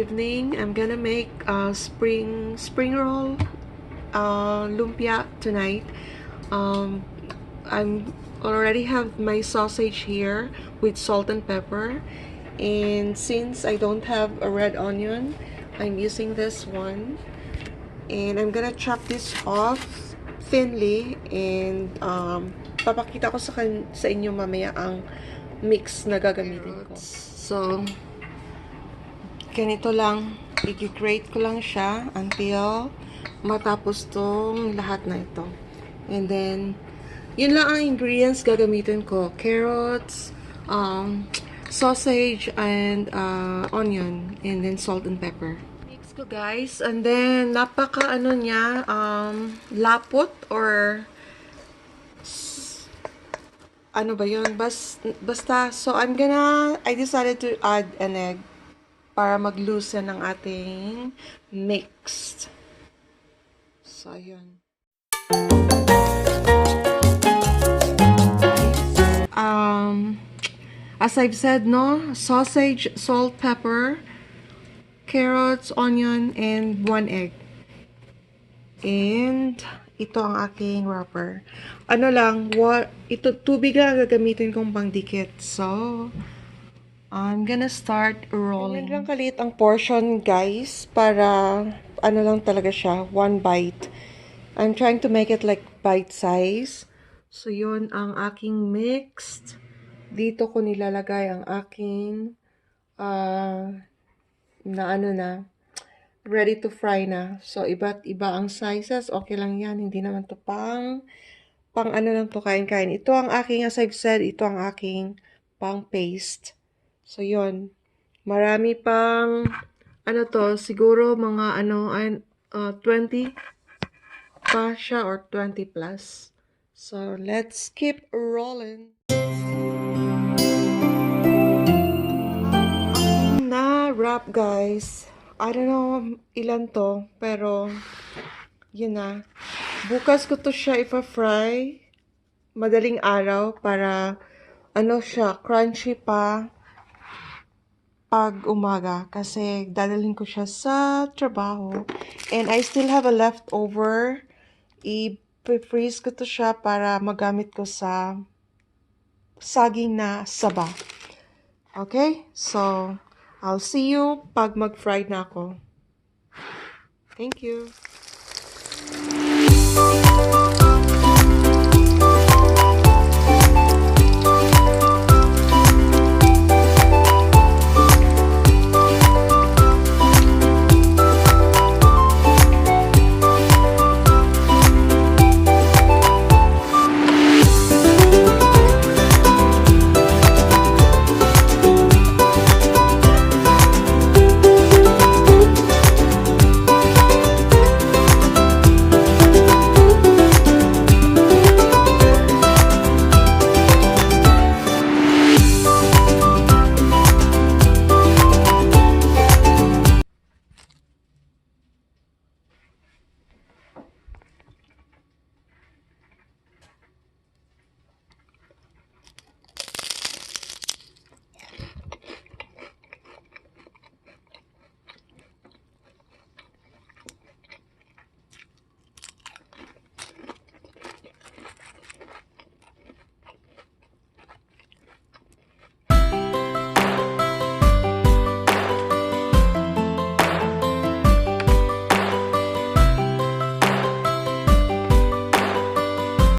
evening. I'm gonna make spring roll lumpia tonight. I'm already have my sausage here with salt and pepper, and since I don't have a red onion, I'm using this one, and I'm gonna chop this off thinly, and papakita ko sa inyo mamaya ang mix na gagamitin ko. So ganito lang, i-grate ko lang siya until matapos tong lahat na ito. And then, yun lang ang ingredients gagamitin ko. Carrots, sausage, and onion, and then salt and pepper. Mix ko guys, and then napaka ano niya, lapot or ano ba yun? Basta, so I decided to add an egg para mag-loosen ng ating mixed. So, ayun. As I've said, no, sausage, salt, pepper, carrots, onion, and 1 egg. And ito ang aking wrapper. Ano lang, ito tubig lang gagamitin kong pangdikit. So, I'm gonna start rolling. Ganyan lang kaliit ang portion, guys, para ano lang talaga siya, 1 bite. I'm trying to make it like bite size. So, yun ang aking mixed. Dito ko nilalagay ang aking ready to fry na. So, iba't iba ang sizes. Okay lang yan. Hindi naman to pang ano lang to, kain-kain. Ito ang aking, as I've said, ito ang aking pang paste. So, yun. Marami pang, ano to, siguro mga, 20 pa siya or 20 plus. So, let's keep rolling. Na-wrap, guys. I don't know ilan to, pero, yun na. Bukas ko to siya ipa-fry. Madaling araw para, ano siya, crunchy pa pag umaga. Kasi, dadalhin ko siya sa trabaho. And I still have a leftover. I-freeze ko to siya para magamit ko sa saging na saba. Okay? So, I'll see you pag mag-fry na ako. Thank you.